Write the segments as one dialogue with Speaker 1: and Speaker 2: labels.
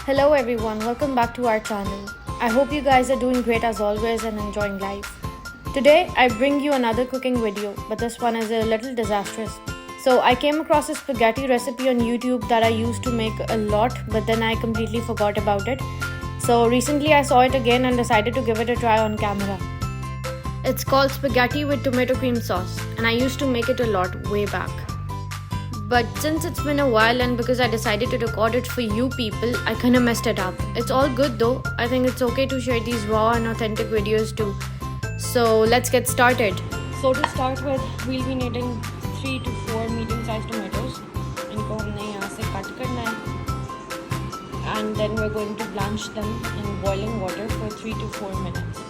Speaker 1: Hello everyone, welcome back to our channel. I hope you guys are doing great as always and enjoying life. Today I bring you another cooking video, but this one is a little disastrous. So I came across a spaghetti recipe on YouTube that I used to make a lot, but then I completely forgot about it. So recently I saw it again and decided to give it a try on camera. It's called spaghetti with tomato cream sauce, and I used to make it a lot way back. But since it's been a while and because I decided to record it for you people, I kinda messed it up. It's all good though. I think it's okay to share these raw and authentic videos too. So let's get started. So to start with, we'll be needing 3 to 4 medium-sized tomatoes. इनको हमने यहाँ से cut करना है. And then we're going to blanch them in boiling water for 3 to 4 minutes.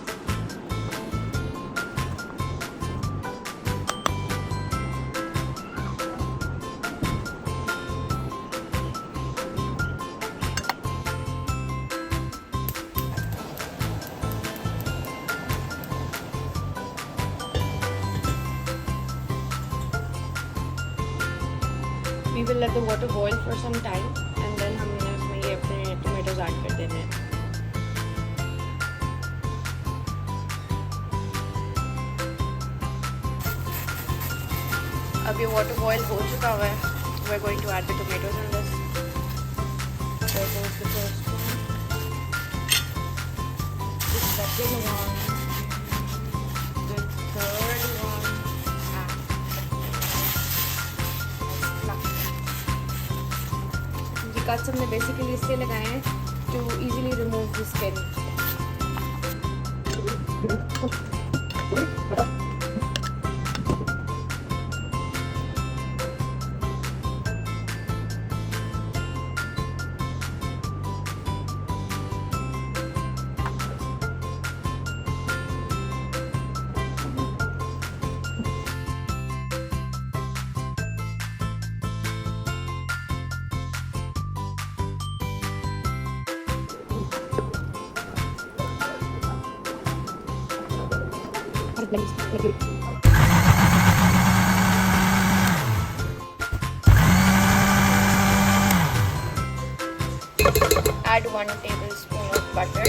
Speaker 1: We will let the water boil for some time and then हमने इसमें ये अपने tomatoes add कर देने हैं. अब ये water boil हो चुका हुआ है. We're going to add the tomatoes in this. There goes the first one. The second one. The third one. The cuts हमने basically इससे लगाए हैं to easily remove the skin. Add 1 tablespoon of butter.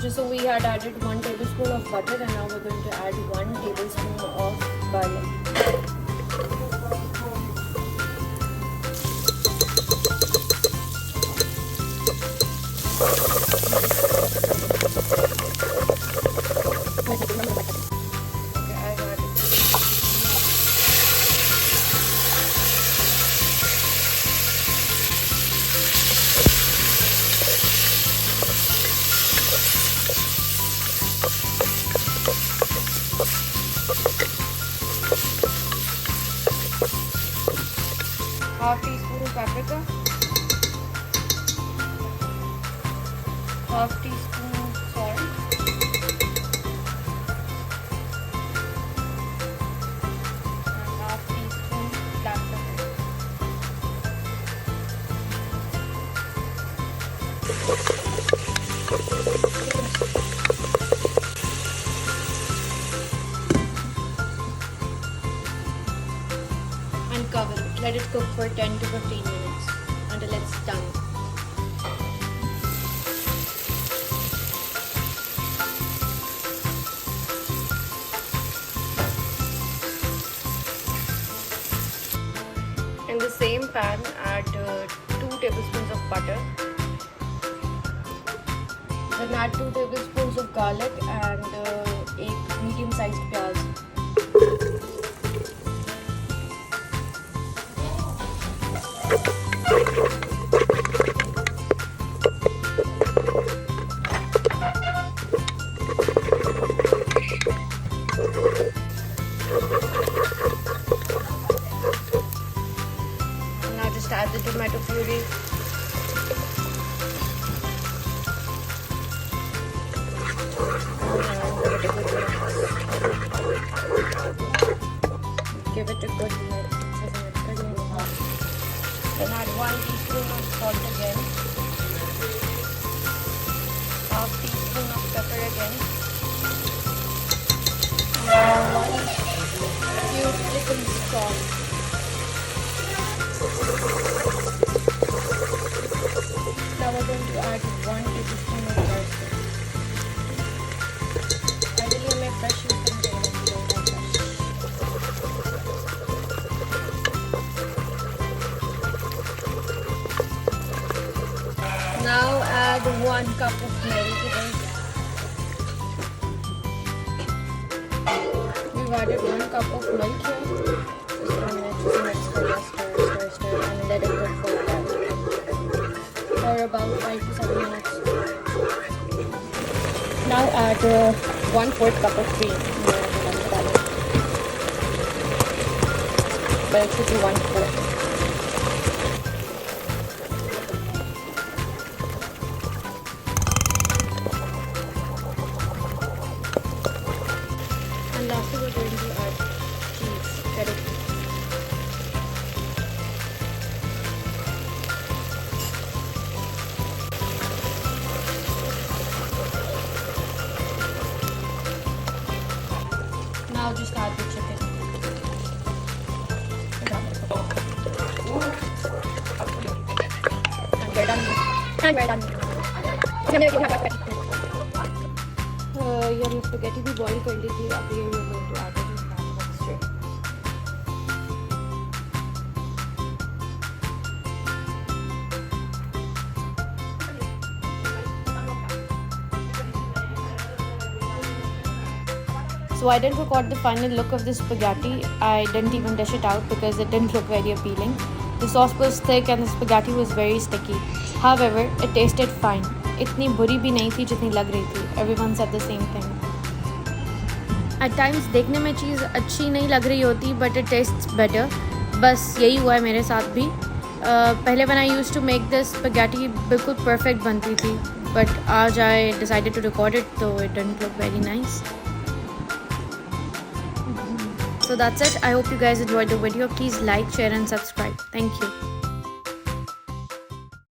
Speaker 1: So we had added 1 tablespoon of butter and now we're going to add 1 tablespoon of garlic. Half teaspoon of paprika, half teaspoon of salt, and half teaspoon black pepper. And cover it. Let it cook for 10 to 15 minutes until it's done. In the same pan, add 2 tablespoons of butter. Then add 2 tablespoons of garlic and a medium-sized pyaz. Now just add the tomato puree. Give it a good mix. Then add 1 teaspoon of salt again. Half teaspoon of pepper again. And 1 cube chicken stock. 1 cup of milk. We've added 1 cup of milk here. Just 1 minute, 2 minutes for just stir and let it cook for about 5 to 7 minutes. Now add 1/4 cup of cream. But it should be 1/4. And lastly, we're going to add cheese. Shredded cheese. Now just add the chicken. And we're done. ये हमने spaghetti भी boil कर ली थी. अब ये we're going to add it in that mixture. So I didn't record the final look of this spaghetti. I didn't even dish it out because it didn't look very appealing. The sauce was thick and the spaghetti was very sticky. However, it tasted fine. इतनी बुरी भी नहीं थी जितनी लग रही थी. Everyone said the same thing. At times देखने में चीज़ अच्छी नहीं लग रही होती, but it tastes better. बस यही हुआ है मेरे साथ भी. पहले when I used to make this spaghetti बिल्कुल perfect बनती थी, but आज I decided to record it, so it didn't look very nice. So that's it. I hope you guys enjoyed the video. Please like, share and subscribe. Thank you.